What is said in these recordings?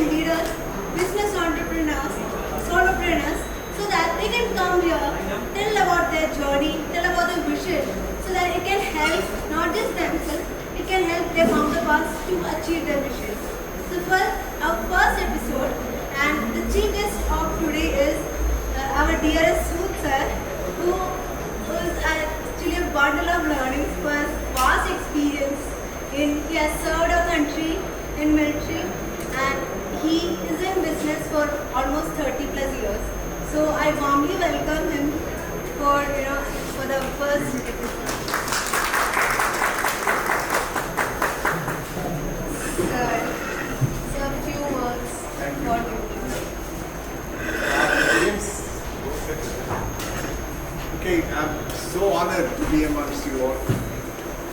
leaders, business entrepreneurs, solopreneurs, so that they can come here, tell about their journey, tell about their vision, so that it can help not just themselves, it can help their counterparts to achieve their vision. So for our first episode, and the chief guest of today is our dearest Sood sir, who is actually a bundle of learnings for vast experience he has served our country in military, and he is in business for almost 30 plus years. So I warmly welcome him for the first episode. So a few words for you. Okay, I'm so honored to be amongst you all.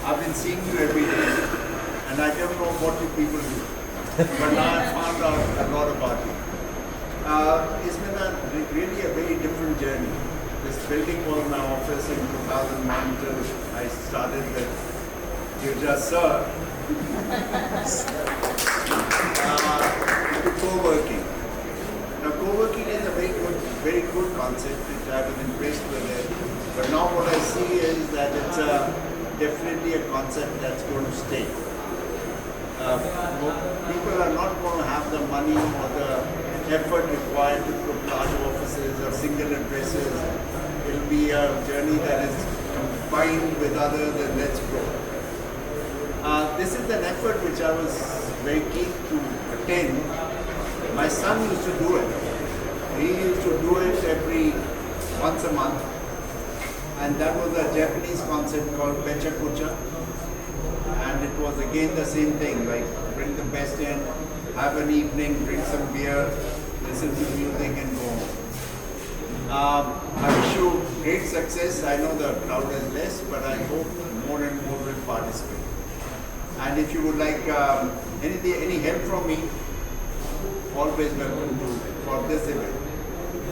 I've been seeing you every day, and I don't know what you people do, but now I found out a lot about you. It's been really a very different journey. This building was my office in 2001 till I started with Girja sir to co-working. Now co-working is a very good concept which I was impressed with it. But now what I see is that it's definitely a concept that's going to stay. People are not going to have the money or the effort required to put large offices or single addresses. It will be a journey that is combined with others, and let's grow. This is an effort which I was very keen to attend. My son used to do it. He used to do it once a month. And that was a Japanese concept called Pecha Kucha. And it was again the same thing, like bring the best in, have an evening, drink some beer, listen to music and go home. I wish you great success. I know the crowd is less, but I hope more and more will participate. And if you would like any help from me, always welcome for this event.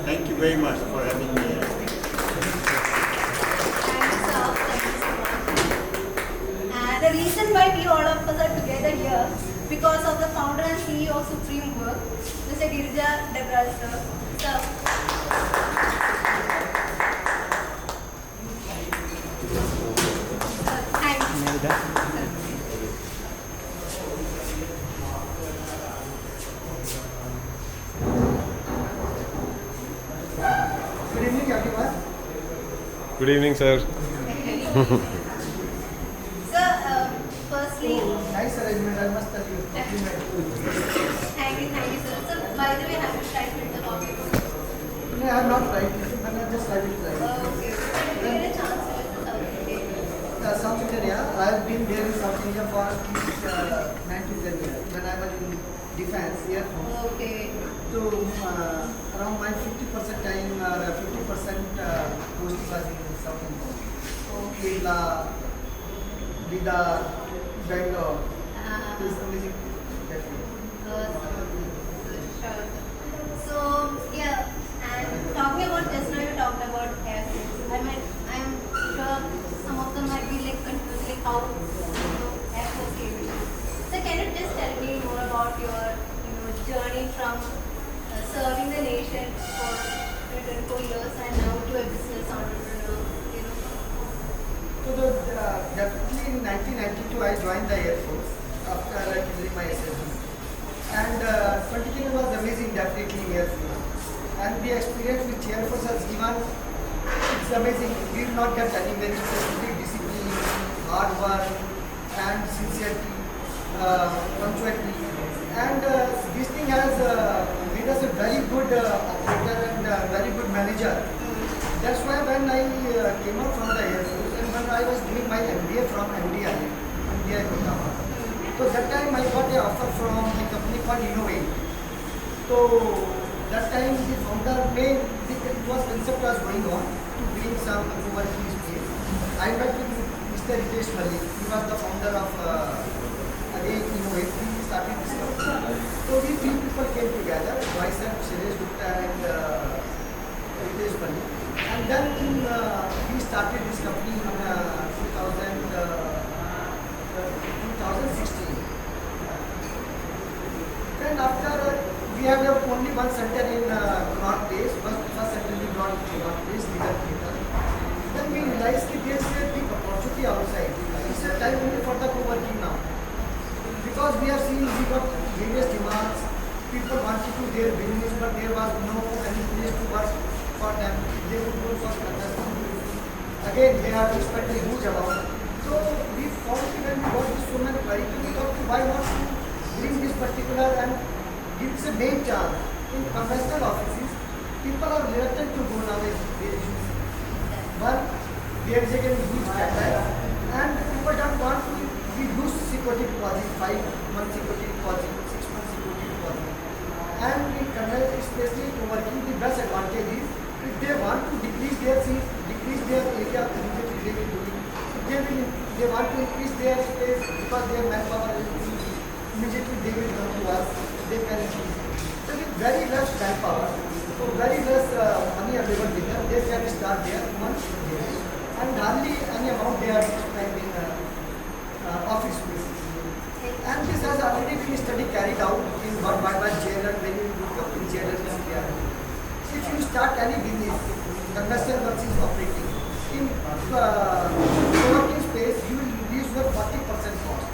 Thank you very much for having me here. Thank you so much. The reason why we all of us are together here because of the founder and CEO of Supreme Work, Mr. Girja Dabral sir. Thank you. Good evening, sir. Sir, firstly, Nice arrangement, I must tell you. Compliment. thank you, sir. So, by the way, have you tried with the coffee? No, I have not tried it, but I just tried it. Okay. Did you get a chance to visit South India? South India, I have been there in South India for 90s when I was in defense, Air Force. Okay. So, around my 50% time, 50% post was in South India. Kerala, Bida, Bangalore. This is amazing. Definitely. Sure. So, yeah, and talking about just now, you talked about Air Force. I'm sure some of them might be like confused, like how Air Force came in. So, can you just tell me more about your journey from serving the nation for 24 years and now to a business entrepreneur? So, definitely in 1992, I joined the Air Force after clearing my SSB. And 20 was amazing, definitely in Air Force. And the experience which Air Force has given, it's amazing. We will not get anywhere. It's a discipline, hard work, and sincerity, punctuality. And this thing has made us a very good operator and very good manager. That's why when I came out from the Air Force and when I was doing my MBA from MDI, Gurugram. So that time I got an offer from a company called Innovate. So that time the founder made, it was concept was going on to bring some approval to his place. I met with Mr. Ritesh Malik. He was the founder of Innovate. We started this company. So we three people came together, myself, Shiresh Gupta and Ritesh Malik. And then we started this company in 2016. Then after we had only one center in Connaught Place, first center in Connaught Place, legal theatre. Then we realized that there is a big opportunity outside. It's a time only for the co-working now. Because we have seen we got various demands, people wanted to their business, but there was no any place to work for them. They would go for consulting. Again, they have to spend a huge amount. So we found that when we got this so many queries, we thought why not to bring this particular and give this a main chance. In conventional offices, people are reluctant to go now with their issues. One, there is again huge backlash, and people don't want to use security deposit, 5-month security deposit, 6-month security deposit. And in conventional, especially co-working, the best advantage is if they want to decrease their seats, decrease their area, immediately they will do it. If they want to increase their space because their manpower is increased, immediately they will come to us, they can increase. So with very less manpower, so very less money available with them, they can start their month and hardly any amount they are spent in office spaces. And this has already been study carried out in by JLR, when you look up in JLR in India. If you start any business, conventional versus operating, in co-working space, you will reduce your 40% cost.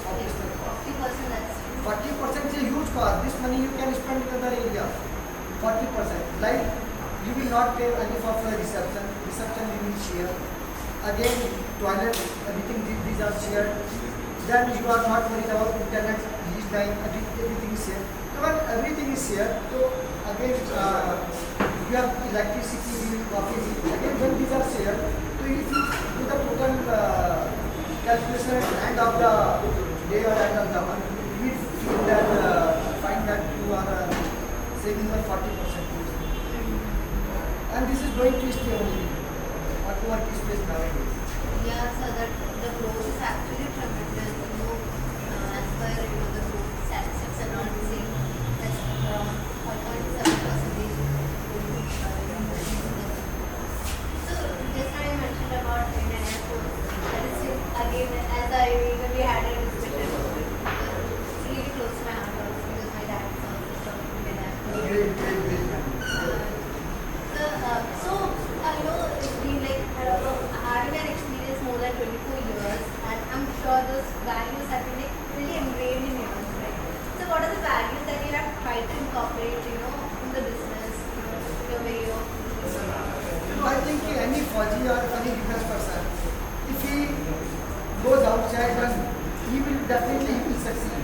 Operational cost. 50% that's 40% is a huge cost. This money you can spend in other area. 40%. Like you will not pay any for the reception. Reception you will share. Again, toilet, everything these are shared. Then you are not worried about internet, lease time, everything is shared. So when everything is shared, so again you have electricity bill, coffee bill. Again, when these are shared, so if you do the total calculation at the end of the day or end of the month, you will feel that find that you are saving the 40%. And this is going to stay only. What work is space nowadays. Yeah, so the growth is actually tremendous. As per the growth statistics and all, we say that's around 5.7%. So just now you mentioned about Indian Air Force. That is again, as I even we had a discussion, it's really close to my heart also because my dad is also from Indian Air Force. Great. So you know, we like having an experience more than 24 years, and I'm sure those values have been like really ingrained in yours, right? So what are the values that you have tried to incorporate, you know, in the business, you know, your way of So I think any Fauji or any defense person, if he goes outside, then he will definitely succeed.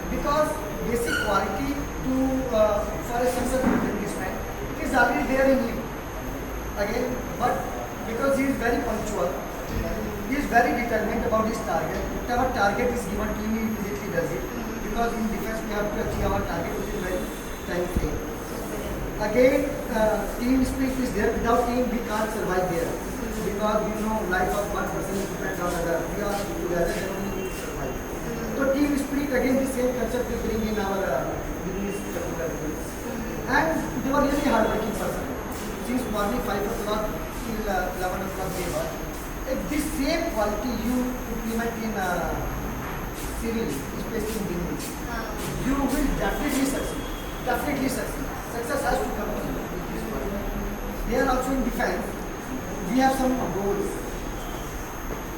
Because basic quality to for a successful businessman, it is already there in him. Again, but because he is very punctual, he is very determined about his target. Whatever target is given to him, he immediately does it. Because in defense we have to achieve our target within very time frame. Again, team spirit is there. Without team, we can't survive there. Because you know, life of one person depends on other. We are together, then only we survive. So team spirit, again, the same concept we bring in our business capabilities. And they were really hardworking person. Since morning 5 o'clock till 11 o'clock they work. If this same quality you implement in civil, especially in business, you will definitely succeed. Definitely succeed. Success has to come with this one. They are also in defense. We have some goals.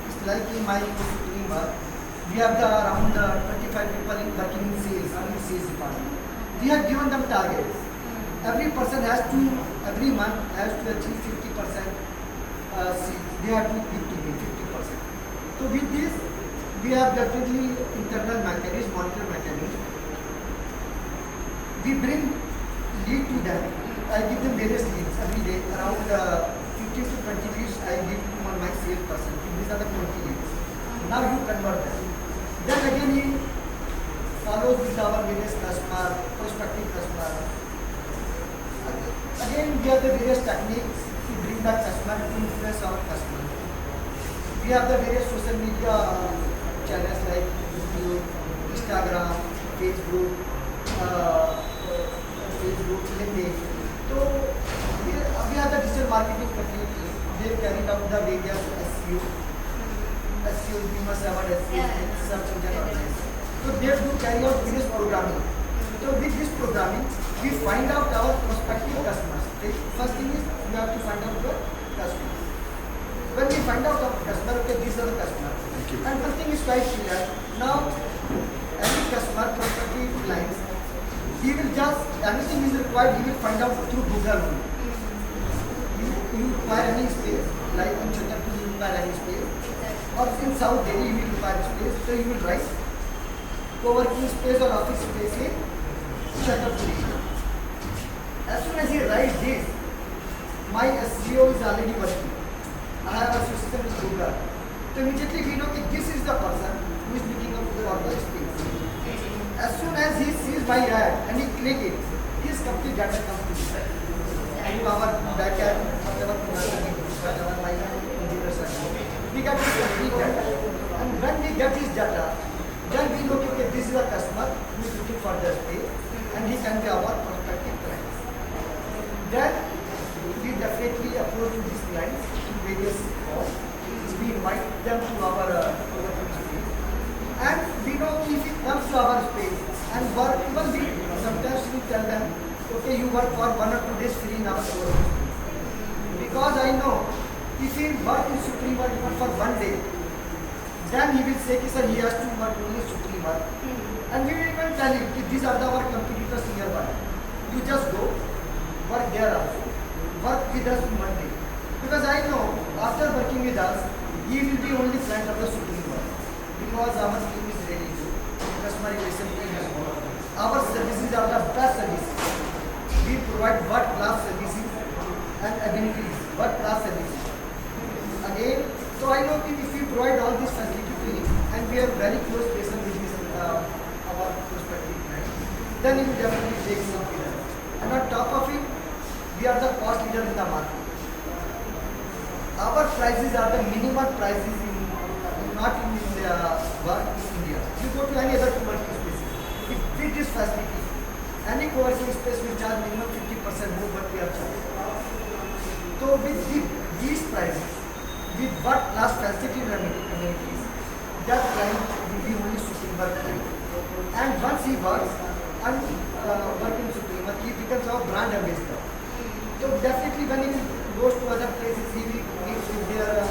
It's like in my doing work. We have around 25 people working in sales, in sales department. We have given them targets. Every person has to, every month has to achieve 50% they have to give to me 50%. So with this, we have definitely internal mechanism, monitor mechanism. We bring lead to them. I give them various leads every day, around 15 to 20 leads I give to my sales person. These are the 20 leads. Now you convert them. Then again he follows with our various customer, prospective customer. Again, we have the various techniques to bring the customer to influence our customer. We have the various social media channels like YouTube, Instagram, Facebook, LinkedIn. So we have the digital marketing community. They carry out the various SEO, we must have SEO, search engine organization. So they do carry out various programming. So with this programming, we find out our prospective customers. The first thing is we have to find out your customers. When we find out our customer, okay, these are the customers. And one thing is quite clear. Now, any customer, prospective clients, he will just, anything is required, he will find out through Google. You require any space, like in Chhatarpur you require any space, or in South Delhi you will require space, so you will write co-working space or office space in Chhatarpur. As soon as he writes this, my SEO is already working. I have a system with Google. So immediately we know that this is the person who is looking up for the space. As soon as he sees my ad and he click it, his complete data comes to me. To our backend, whatever my engineers are doing. We get his complete data. And when we get his data, then we know that this is a customer who is looking for the space and he can be our prospective clients. Then we definitely approach to these clients in various forms. We invite them to our space. And we know if it comes to our space and work, even we sometimes we tell them, okay, you work for 1 or 2 days free in our co-working space. Because I know if he work in Supreme World even for 1 day, then he will say, sir, he has to work only Supreme World. And we will even tell him, these are our competitors nearby. You just go, work there also. Work with us in 1 day. Because I know after working with us, he will be only client of the Supreme World. Because our team is really good. Customer relation team is good. Our services are the best services. We provide world-class services and amenities, world-class services. Again, so I know if we provide all these facilities to him and we are very close relation with his, our prospective clients, then he will definitely take some with us. And on top of it, we are the cost leader in the market. Our prices are the minimum prices not in work in India. You go to any other co-working space, with this facility, any co-working space will charge minimum 50% more what we are charging. So with these prices, with what class facility and amenities, that client will be only Supreme World client. And once he works and work in Supreme World, he becomes our brand ambassador. So definitely when he goes to other places, he will meet with their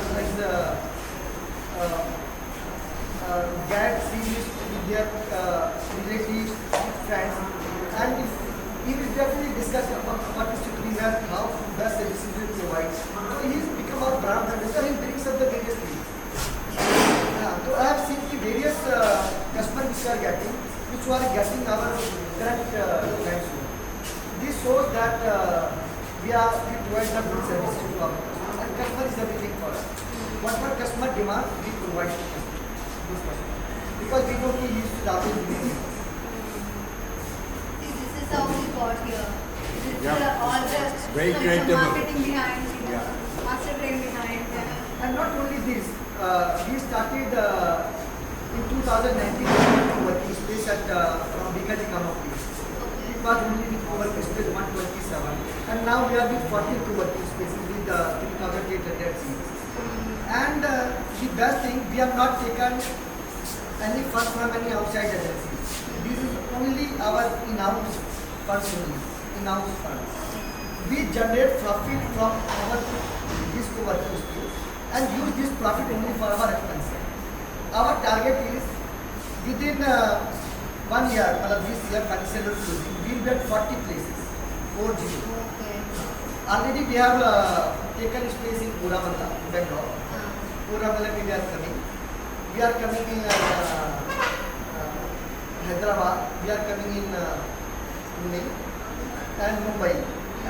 guides, he meets with their relatives, friends, and he will definitely discuss about what is Supreme World, how best services will provide. So he has become our brand ambassador and brings up the various things. So I have seen the various customers which are getting our current clients. This shows that we provide the good services to our customers, and customer is everything for us. Whatever customer demand, we provide to this customer. Because we know he used to always be with us. This is how we got here. This is Yeah. all the Very some creative. marketing behind, Yeah. master brain behind. And not only this, we started in 2019 co-working space at from Bikaji Kamapi. It was only with co-working space 127, and now we are with 14 co-working spaces with 3,800 seats. And the best thing, we have not taken any fund from any outside agency. This is only our in-house funds only, in-house funds. We generate profit from this co-working space and use this profit only for our expenses. Our target is within 1 year, this year financial year closing, we will get 40 places, 40. Okay. Already we have taken space in Puramala, Bangalore. Puramala we are coming. We are coming in Hyderabad. We are coming in Pune and Mumbai,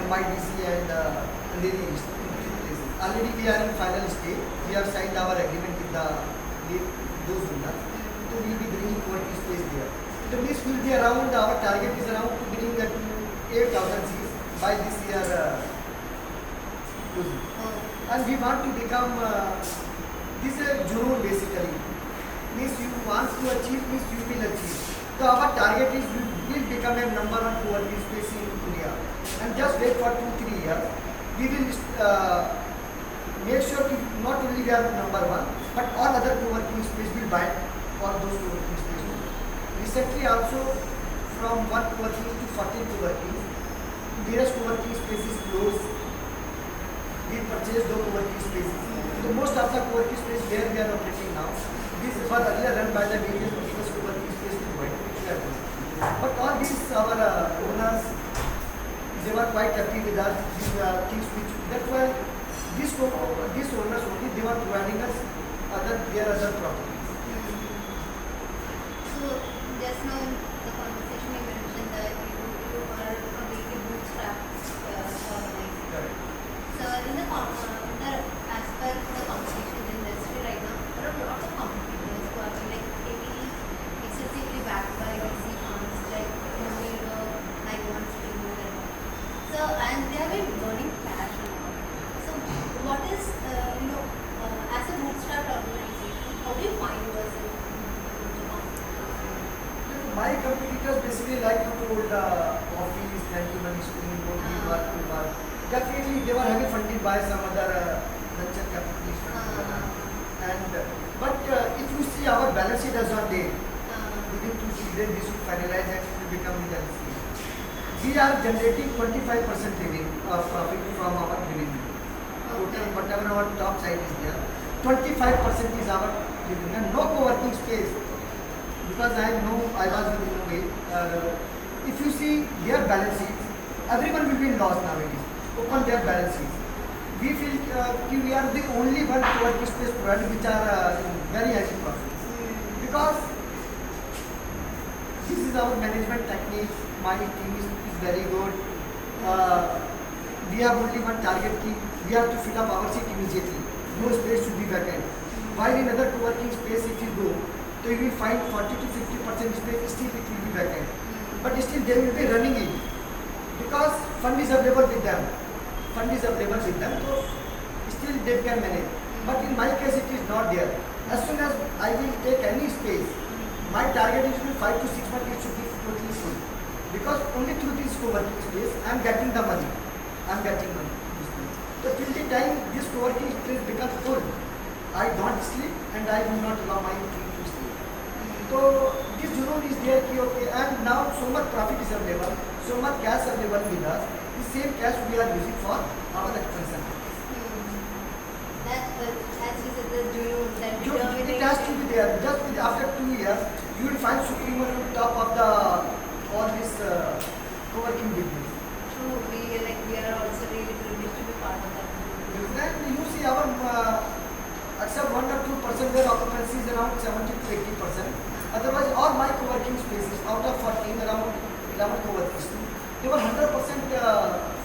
MIDC and Andheri places. Already we are in final stage. We have signed our agreement with those owners. So we will be bringing co-working space there. So this will be around, our target is around to bring that to 8,000 seats by this year. Closing. And we want to become, this is a juror basically. Means you want to achieve, means you will achieve. So our target is we will become a number one co-working space in India. And just wait for 2-3 years. We will make sure to not only we are number one, but all other co-working space will buy for those co-working spaces. Recently also from one co-working to 14 co-working. Nearest co-working space is closed. We purchased those co-working spaces. So most of the co-working space where we are operating now, this was earlier run by the various business co-working space providers. But all these our owners, they were quite happy with us. These things which that's why these owners only they were providing us their other properties. So just now in the conversation you mentioned that you are a very bootstrap organization. So in the as per the competition industry right now, there are a lot of competitors who are like heavily excessively backed by VC funds like I want to do that. So and they have been burning cash and all. So what is as a bootstrap organization, how do you find yourself in the competition? My competitors basically like to hold office, money spring, work. Definitely they were heavily funded by some other venture capitalists. But if you see our balance sheet as on date, within 2 days we should finalize and it will become legal. We are generating 25% revenue profit from our revenue. Total whatever our top side is there, 25% is our revenue and no co-working space. Because I was with Innovate. If you see their balance sheets, everyone will be in loss nowadays. Open their balance sheets. We feel we are the only one co-working space provider which are very high profits. Because this is our management technique. My team is very good. We have only one target key. We have to fill up our seat immediately. No space should be vacant. While in other co-working space, if you go, so you will find 40 to 50% space, still it will be vacant. But still they will be running in. Because fund is available with them. So still they can manage. But in my case it is not there. As soon as I will take any space, my target is to 5 to 6 months it should be totally full. Because only through this co-working space I am getting the money. So till the time this co-working space becomes full, I don't sleep and I do not allow my team to sleep. So this junoon is there, okay, and now so much profit is available, so much cash available with us. The same cash we are using for our expansion. That's as you said, the junoon that It has to be there. Just after 2 years, you will find Supreme on top of all this co-working business. true, we are also really privileged to be part of that. And you see our except 1 or 2% their occupancy is around 70 to 80%. Otherwise, all my co-working spaces out of 14, around 11 co-working spaces, they were 100%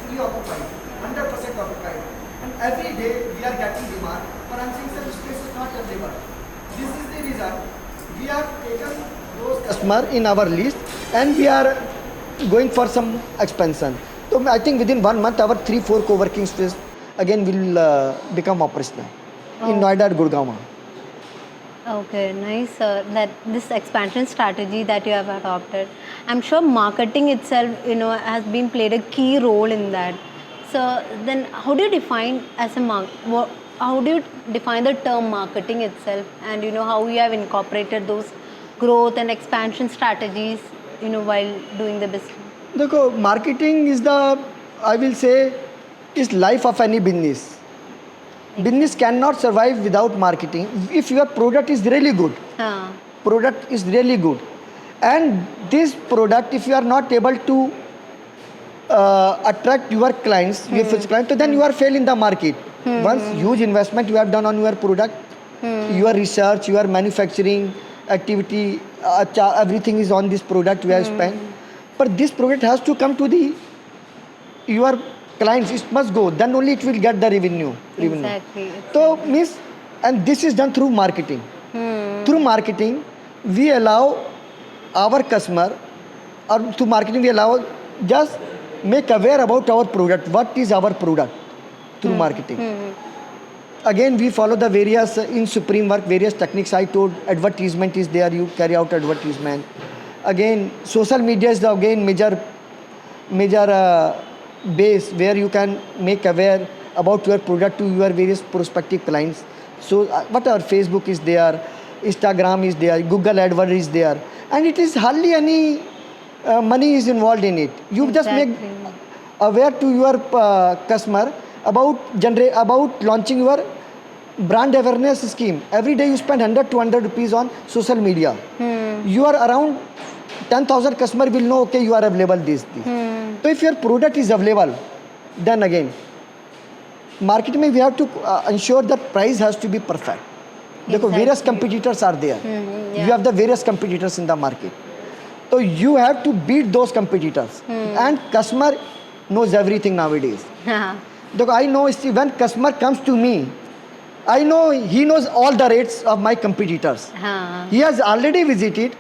fully occupied, 100% occupied. And every day we are getting demand, but I'm saying such space is not available. This is the reason we have taken those customers in our list and we are going for some expansion. So I think within 1 month our 3-4 co-working space again will become operational in Noida and Gurgaon. Okay, nice. That this expansion strategy that you have adopted, I'm sure marketing itself, has been played a key role in that. So then, how do you define how do you define the term marketing itself, and how you have incorporated those growth and expansion strategies, while doing the business? Look, marketing is I will say, is life of any business. Business cannot survive without marketing. If your product is really good, and this product, if you are not able to attract your clients, your future clients, so then you are fail in the market. Once huge investment you have done on your product, your research, your manufacturing activity, everything is on this product you have spent. But this product has to come to your clients, it must go, then only it will get the revenue. Exactly. So and this is done through marketing. Through marketing, we allow our customer, or through marketing we allow just make aware about our product. What is our product? Through marketing. Again, we follow the various, in Supreme work, various techniques. I told advertisement is there, you carry out advertisement. Again, social media is the major base where you can make aware about your product to your various prospective clients. So whatever, Facebook is there, Instagram is there, Google AdWords is there, and it is hardly any money is involved in it. You just make Exactly. aware to your customer about launching your brand awareness scheme. Every day you spend 100 to 100 rupees on social media. You are around 10,000 customer will know, okay, you are available this. So if your product is available, then again, marketing mein we have to ensure that price has to be perfect. Because various competitors are there. You have the various competitors in the market. So you have to beat those competitors. And customer knows everything nowadays. Look, I know when customer comes to me, I know he knows all the rates of my competitors. हाँ. He has already visited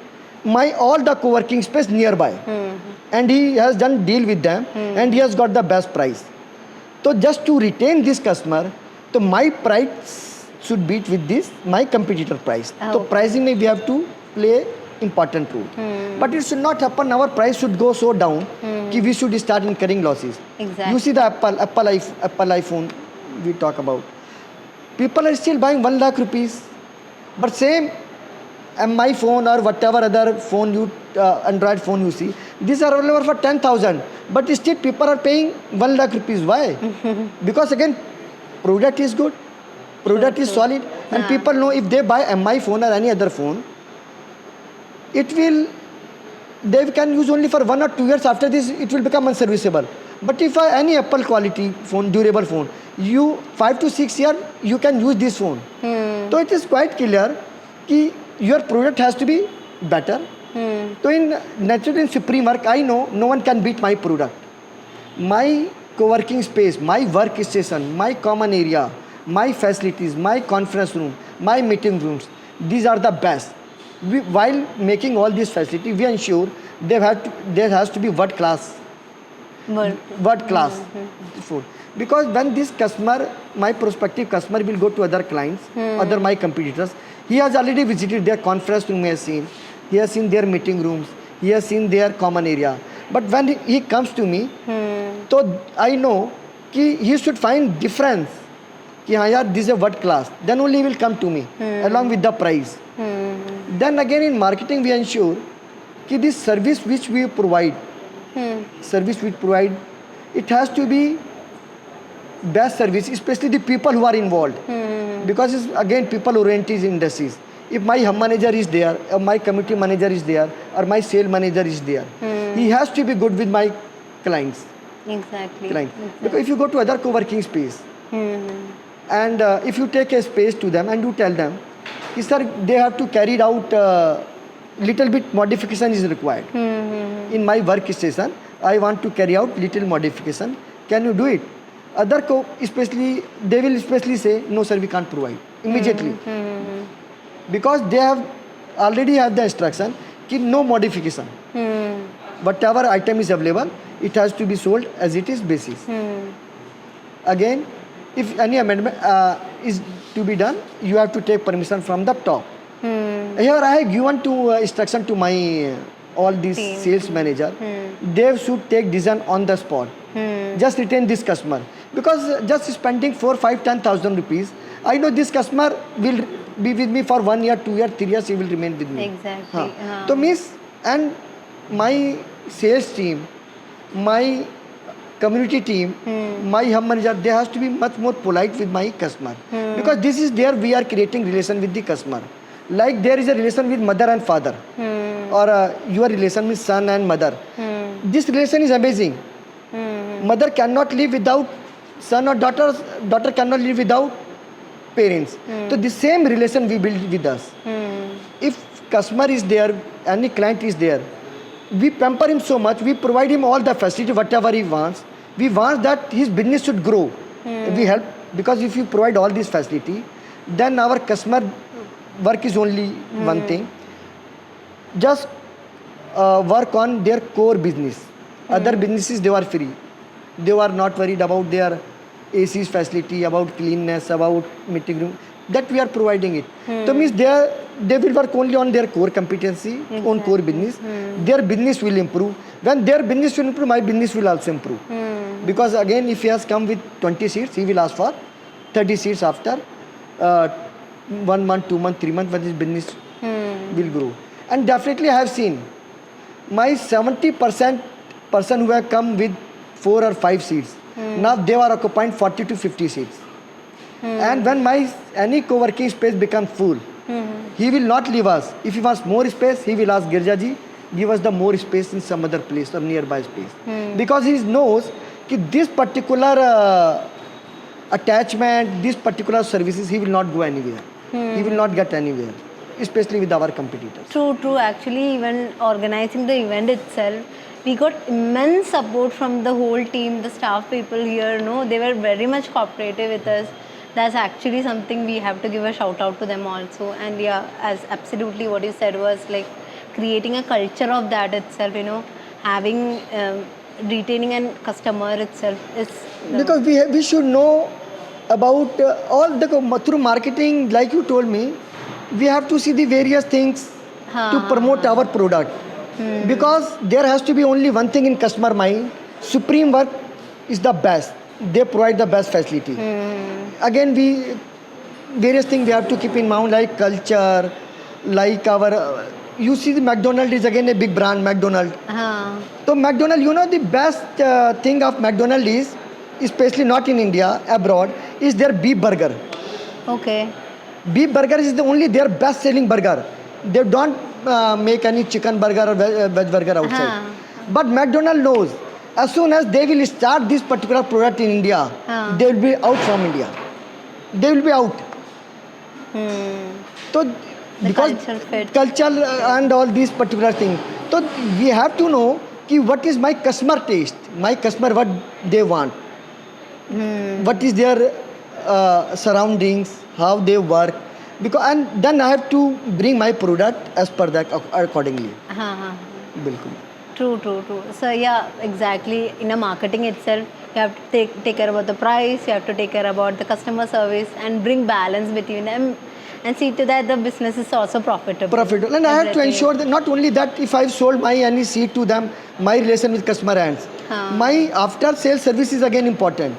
all the co-working space nearby, and he has done deal with them, and he has got the best price. So just to retain this customer, so my price should beat with this my competitor price. So pricing we have to play important role. But it should not happen. Our price should go so down that we should start incurring losses. Exactly. You see the Apple iPhone we talk about. People are still buying 1 lakh rupees, but same MI phone or whatever other phone Android phone you see, these are available for 10,000, but still people are paying 1 lakh rupees. Why? Because again, product is good, product is solid, and people know if they buy MI phone or any other phone, they can use only for 1 or 2 years. After this, it will become unserviceable. But if any Apple quality phone, durable phone, 5 to 6 years you can use this phone. So it is quite clear that your product has to be better. So naturally in Supreme Work, I know no one can beat my product. My co-working space, my workstation, my common area, my facilities, my conference room, my meeting rooms, these are the best. While making all these facilities, we ensure there has to be world class food. Because when this customer, my prospective customer, will go to other clients, other my competitors, he has already visited their conference room, he has seen their meeting rooms, he has seen their common area. But when he comes to me, so I know he should find difference. This is a world class. Then only he will come to me along with the price. Then again in marketing we ensure that this service which we provide, it has to be best service, especially the people who are involved. Because it's again people oriented industries. If my hub manager is there, or my committee manager is there, or my sales manager is there, he has to be good with my clients. Exactly. Because if you go to other co-working space, and if you take a space to them and you tell them, sir, they have to carry out little bit modification is required. In my workstation, I want to carry out little modification. Can you do it? Especially, they will especially say, no sir, we can't provide immediately. Because they already have the instruction, no modification. Whatever item is available, it has to be sold as it is basis. Again, if any amendment is to be done, you have to take permission from the top. Here I have given instruction to my all these sales manager. They should take decision on the spot. Just retain this customer, because just spending 4, 5, 10,000 rupees, I know this customer will be with me for 1 year, 2 years, 3 years. He will remain with me. Exactly. So means, and my sales team, my community team, my hub manager, they has to be much more polite with my customer. Because this is there we are creating relation with the customer. Like there is a relation with mother and father, or your relation with son and mother. This relation is amazing. Mother cannot live without son, or daughter cannot live without parents. So the same relation we build with us. If customer is there, any client is there, we pamper him so much, we provide him all the facility, whatever he wants. We want that his business should grow. We help, because if you provide all this facility, then our customer work is only one thing. Just work on their core business. Other businesses, they are free. They are not worried about their AC's facility, about cleanness, about meeting room. That we are providing it. So means they will work only on their core competency, on core business. Their business will improve. When their business will improve, my business will also improve. Because again, if he has come with 20 seats, he will ask for 30 seats after 1 month, 2 months, 3 months, when his business will grow. And definitely I have seen my 70% person who have come with 4 or 5 seats, now they are occupying 40 to 50 seats. And when any co-working space becomes full, he will not leave us. If he wants more space, he will ask Girja ji, give us the more space in some other place or nearby space. Because he knows that this particular attachment, these particular services, he will not go anywhere. He will not get anywhere, especially with our competitors. True. Actually, even organizing the event itself, we got immense support from the whole team, the staff people here. No, they were very much cooperative with us. That's actually something we have to give a shout out to them also. And yeah, as absolutely what you said was like creating a culture of that itself. Having retaining a customer itself is Because we should know about all the through marketing, like you told me, we have to see the various things to promote our product. Because there has to be only one thing in customer mind: Supreme Work is the best. They provide the best facility. Again, various things we have to keep in mind, like culture, like our. You see, the McDonald's is again a big brand, McDonald's. So McDonald's, the best thing of McDonald's is, especially not in India, abroad, is their beef burger. okay. Beef burger is only their best selling burger. They don't make any chicken burger or veg burger outside. But McDonald's knows, as soon as they will start this particular product in India, they will be out from India. They will be out. So because culture fit. culture and all these particular things. So we have to know what is my customer taste, my customer what they want, what is their surroundings, how they work, and then I have to bring my product as per that accordingly. Bilkul. True. So yeah, exactly. In a marketing itself, you have to take care about the price, you have to take care about the customer service and bring balance between them and see to that the business is also profitable. And I have to ensure that not only that, if I've sold my any seat to them, my relation with customer ends. My after sales service is again important.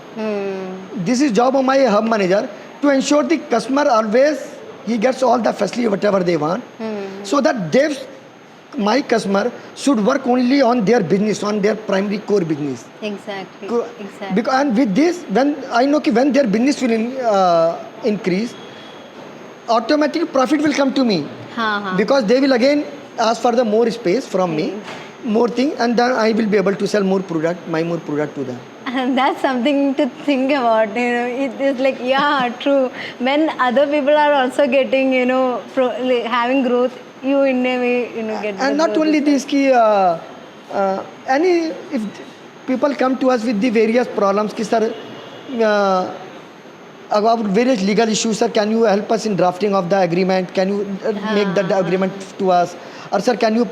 This is job of my hub manager to ensure the customer always he gets all the facility whatever they want, so that my customer should work only on their business, on their primary core business. Exactly. Because, and with this, when I know when their business will increase, automatically profit will come to me. Because they will again ask for the more space from me, more thing, and then I will be able to sell more product to them. And that's something to think about. It is like, yeah, true. When other people are also getting, having growth, you in a way, get. And not only this, if people come to us with the various problems, sir, about various legal issues, sir, can you help us in drafting of the agreement? Can you make that agreement to us? Or sir, can you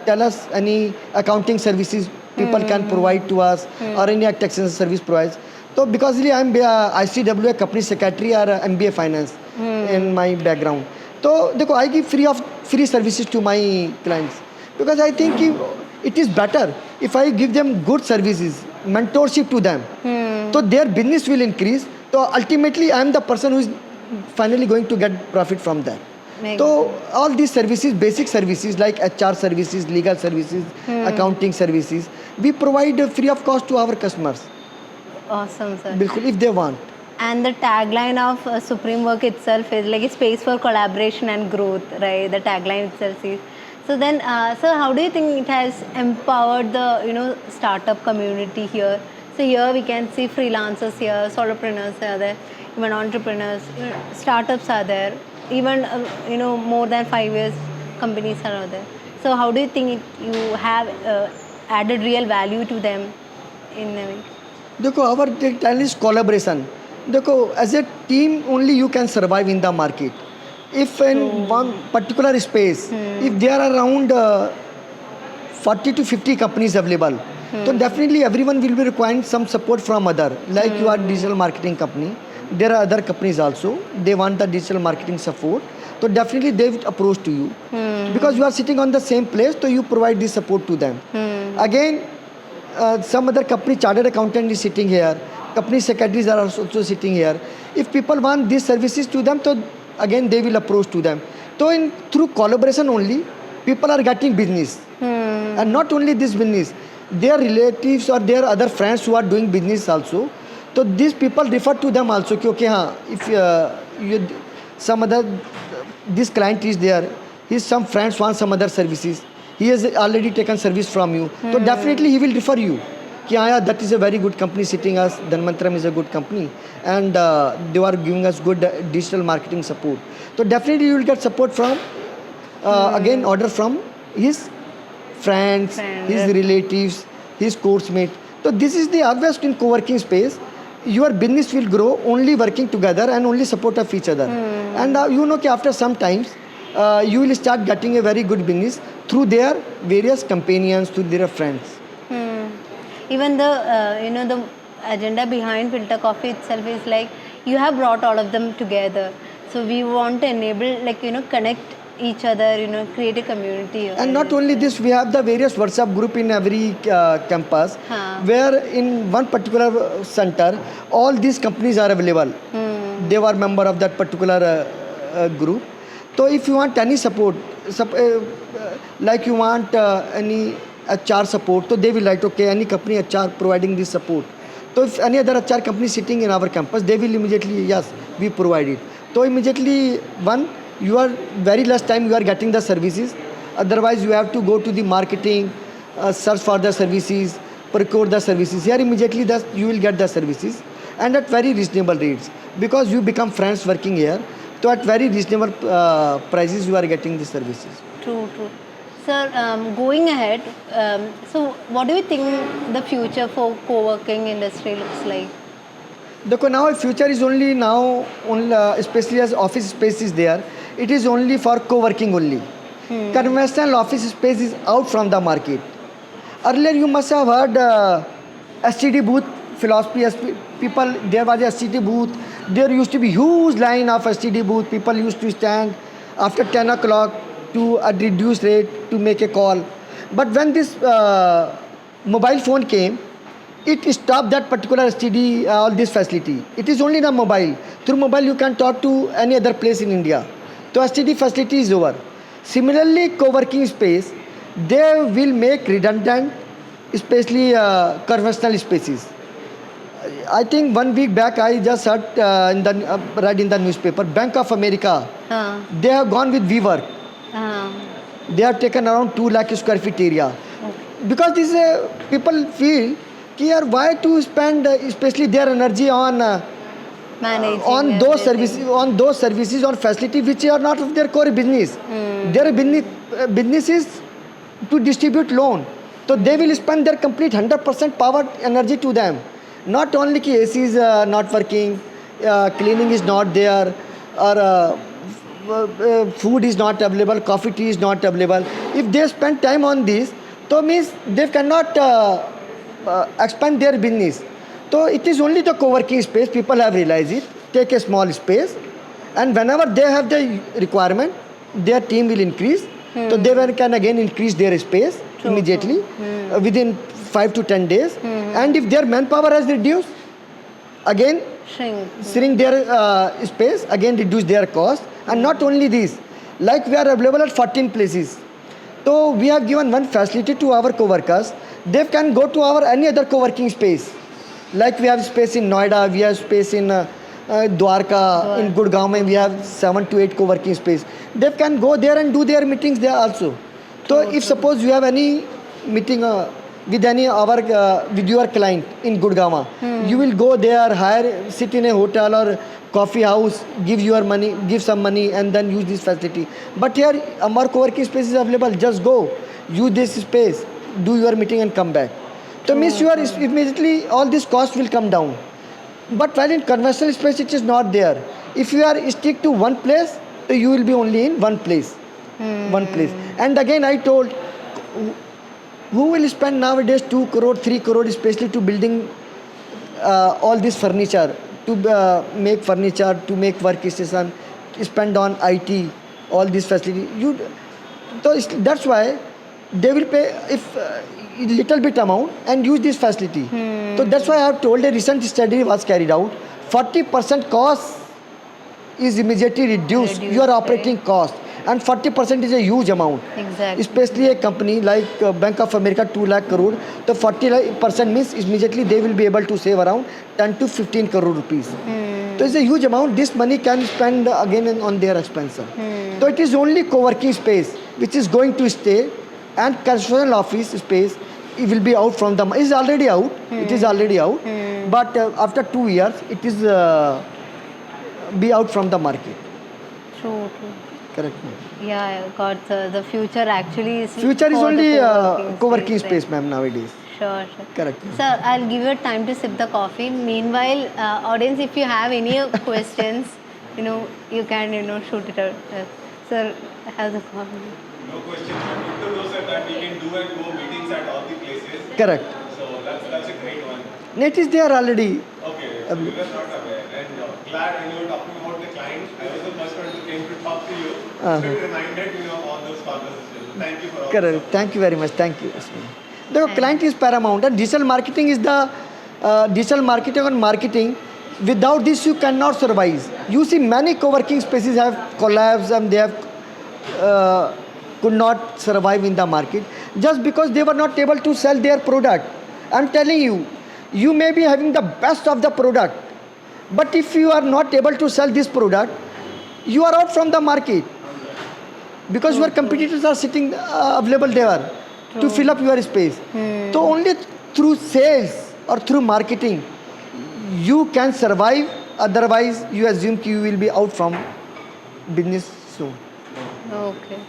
tell us any accounting services people can provide to us, or any taxation service provides? So because I am ICWA company secretary or MBA finance in my background. So I give free services to my clients, because I think it is better if I give them good services, mentorship to them, so their business will increase. So ultimately I am the person who is finally going to get profit from that. So all these services, basic services like HR services, legal services, accounting services, we provide free of cost to our customers. Awesome, sir. If they want. And the tagline of Supreme Work itself is like a space for collaboration and growth, right? The tagline itself is. So then, sir, how do you think it has empowered the startup community here? So here we can see freelancers here, solopreneurs are there, even entrepreneurs, startups are there, even more than 5 years companies are there. So how do you think you have added real value to them in a way? Our challenge is collaboration. As a team only you can survive in the market. If in one particular space, if there are around 40 to 50 companies available, so definitely everyone will be requiring some support from other. Like you are digital marketing company, there are other companies also, they want the digital marketing support. So definitely they will approach to you. Because you are sitting on the same place, so you provide this support to them. Again, some other company chartered accountant is sitting here, company secretaries are also sitting here. If people want these services to them, so again they will approach to them. So through collaboration only, people are getting business. And not only this business, their relatives or their other friends who are doing business also. So these people refer to them also. कि, okay, हाँ, if you, some other, this client is there, his some friends want some other services. He has already taken service from you. So definitely he will refer you. कि हाँ यार, that is a very good company sitting us. Dhanvantram is a good company, and they are giving us good digital marketing support. So definitely you will get support from again order from his friends, his relatives, his course mate. So this is the always in co-working space. Your business will grow only working together and only support of each other. And you know कि after some times you will start getting a very good business through their various companions, through their friends. Even the the agenda behind Filter Coffee itself is like you have brought all of them together. So we want to enable, like, connect each other, create a community. And not only this, we have the various WhatsApp group in every campus, where in one particular center, all these companies are available. They were member of that particular group. So if you want any support, like you want any HR support, so they will write, okay, any company HR providing this support. So if any other HR company sitting in our campus, they will immediately, yes, we provide it. So immediately, one, you are very less time you are getting the services. Otherwise, you have to go to the marketing, search for the services, procure the services. Here immediately you will get the services, and at very reasonable rates, because you become friends working here. So at very reasonable prices you are getting the services. True. Sir, going ahead, so what do you think the future for co-working industry looks like? Because now future is only now, especially as office space is there, it is only for co-working only. Conventional office space is out from the market. Earlier you must have heard STD booth philosophy. People, there was a STD booth. There used to be huge line of STD booth. People used to stand after 10 o'clock to a reduced rate to make a call. But when this mobile phone came, it stopped that particular STD, all this facility. It is only the mobile. Through mobile you can talk to any other place in India. So STD facility is over. Similarly, co-working space, they will make redundant, especially conventional spaces. I think 1 week back I just heard read in the newspaper, Bank of America, they have gone with WeWork. They have taken around 2 lakh square feet area. Because these people feel, why to spend especially their energy on Managing on those everything. services, on facility which are not of their core business. Their business is to distribute loan. So they will spend their complete 100% power energy to them. Not only कि AC is not working, cleaning is not there, or food is not available, coffee tea is not available. If they spend time on this, so means they cannot expand their business. So it is only the co-working space, people have realized it. Take a small space, and whenever they have the requirement, their team will increase. So they can again increase their space immediately within 5 to 10 days. And if their manpower has reduced, again shrink their space, again reduce their cost. And not only this, like we are available at 14 places. So we have given one facility to our co-workers. They can go to our any other co-working space. Like we have space in Noida, we have space in Dwarka, in Gurgaon, we have 7 to 8 co-working space. They can go there and do their meetings there also. So if suppose you have any meeting with any with your client in Gurgaon, you will go there, sit in a hotel or coffee house, give some money, and then use this facility. But here, more co-working space is available. Just go, use this space, do your meeting, and come back. So means you are immediately all this cost will come down. But while in conventional space, it is not there. If you are stick to one place, you will be only in one place. One place. And again, I told, who will spend nowadays 2 crore, 3 crore, especially to building all this furniture, to make furniture, to make workstation, spend on IT, all this facility. So that's why they will pay if little bit amount and use this facility. So that's why I have told, a recent study was carried out. 40% cost is immediately reduced your operating cost, and 40% is a huge amount. Exactly. Especially a company like Bank of America, 2 lakh crore, the 40% means immediately they will be able to save around 10 to 15 crore rupees. So it's a huge amount. This money can spend again on their expense. So it is only co-working space which is going to stay, and construction office space, it will be out from the. It is already out. It is already out. But after 2 years, it is be out from the market. True, true. Correct. Yeah, got the future actually is. Future is for the only co-working right? space, ma'am, nowadays. Sure, sure. Correct. Sir, I'll give you time to sip the coffee. Meanwhile, audience, if you have any questions, you can, shoot it out. Sir, have the coffee. No question. Good to know, sir, that we can do and go meetings at all the places. Correct. So that's a great one. Net is there already. Okay, so we were not aware. And glad when you were talking about the client, I was the first one who came to talk to you. So you reminded me of all those conversations. Thank you for all Correct. Thank you very much. Thank you. The client is paramount, and digital marketing is the digital marketing and marketing. Without this, you cannot survive. You see, many co-working spaces have collapsed and they have could not survive in the market just because they were not able to sell their product. I'm telling you, you may be having the best of the product, but if you are not able to sell this product, you are out from the market because your competitors are sitting available there to fill up your space. So only through sales or through marketing you can survive. Otherwise, you assume you will be out from business soon. Okay.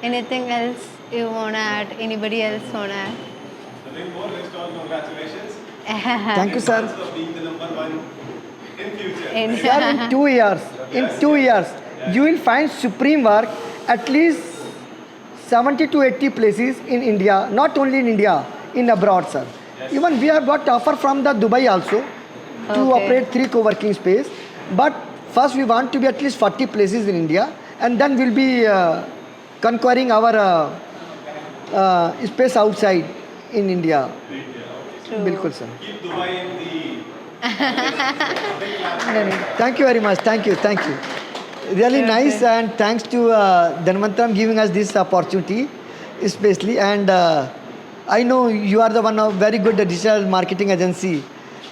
Anything else you want to add? Anybody else want to add? Nothing more. Let's all congratulations. Thank you, sir. For being the number one in future. Sir, in 2 years, you will find Supreme work at least 70 to 80 places in India, not only in India, in abroad, sir. Even we have got offer from the Dubai also to operate 3 co-working space. But first we want to be at least 40 places in India, and then we'll be conquering our space outside in India. Bilkul, sir. Keep Dubai in the... Thank you very much. Thank you. Really nice, and thanks to Dhanvantram giving us this opportunity, especially. And I know you are the one of very good digital marketing agency,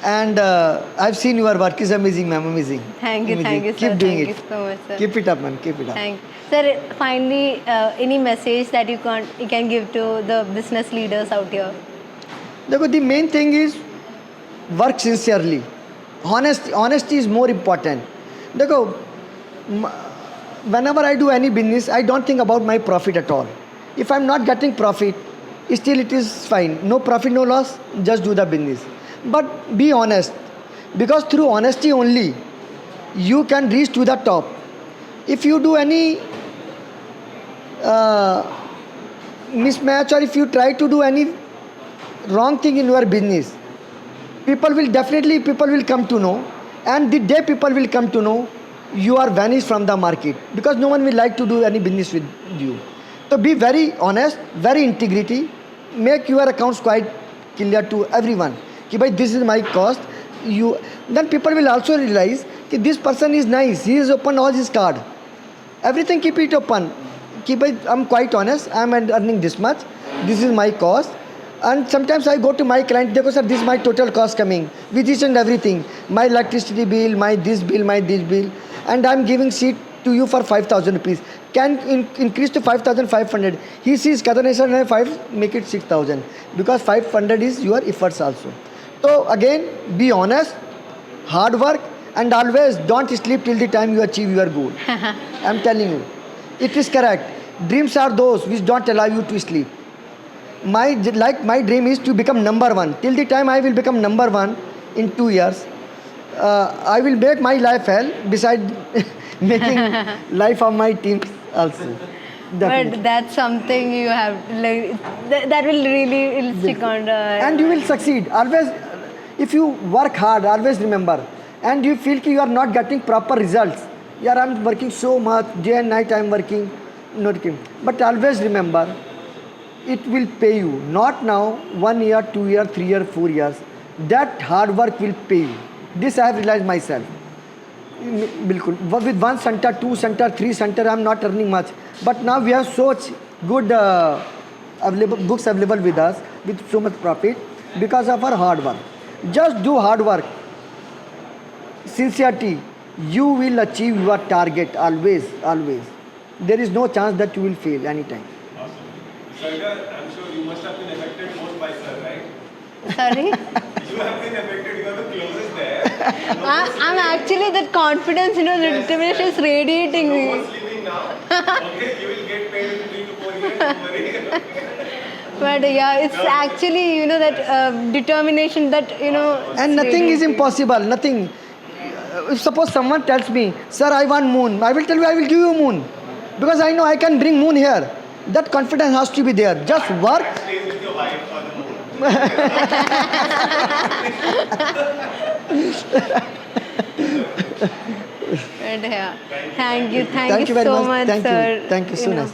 and I've seen your work is amazing, ma'am. Amazing. Thank you, Amazing. sir. Keep doing Thank it. you so much, sir. Keep it up, man. Keep it up. Thank you. Sir, finally, any message that you can give to the business leaders out here? Look, the main thing is work sincerely. Honesty is more important. Look, whenever I do any business, I don't think about my profit at all. If I'm not getting profit, still it is fine. No profit, no loss, just do the business. But be honest, because through honesty only, you can reach to the top. If you do any mismatch, or if you try to do any wrong thing in your business, people will come to know, and the day people will come to know, you are vanished from the market, because no one will like to do any business with you. So be very honest, very integrity, make your accounts quite clear to everyone. Ki bhai, this is my cost. Then people will also realize that this person is nice, he has opened all his card. Everything keep it open. Ki bhai, I'm quite honest, I'm earning this much, this is my cost. And sometimes I go to my client, dekho sir, this is my total cost coming, with each and everything, my electricity bill, my this bill, and I'm giving seat to you for 5,000 rupees. Can increase to 5,500. He sees Kadaneshwar 5, make it 6,000, because 500 is your efforts also. So again, be honest, hard work, and always don't sleep till the time you achieve your goal. I'm telling you, it is correct. Dreams are those which don't allow you to sleep. My dream is to become number one. Till the time I will become number one in 2 years, I will make my life hell beside making life of my team also. Definitely. But that's something you have, like, that will really stick on. And you will succeed. Always, if you work hard, always remember. And you feel you are not getting proper results. Yeah, I'm working so much, day and night I'm working, not working. But always remember, it will pay you. Not now, 1 year, 2 year, 3 year, 4 years. That hard work will pay you. This I have realized myself. बिल्कुल with one center, two center, three center, I'm not earning much. But now we have such good books available with us with so much profit because of our hard work. Just do hard work, sincerity. You will achieve your target always, always. There is no chance that you will fail anytime. Awesome. Sir, I'm sure you must have been affected most by Sir, right? Sorry. You have been affected, you are the closest there. I'm actually that confidence, the determination is radiating No me. one's leaving now. Okay, you will get paid in 3 to 4 years. Don't worry. But yeah, it's actually, that determination that, And nothing is impossible, nothing. If suppose someone tells me, sir, I want moon, I will tell you, I will give you moon. Because I know I can bring moon here. That confidence has to be there. Just work. That stays with your wife for the moon. But yeah, thank you Thank you very so much. much, Thank sir. you. Thank you so much.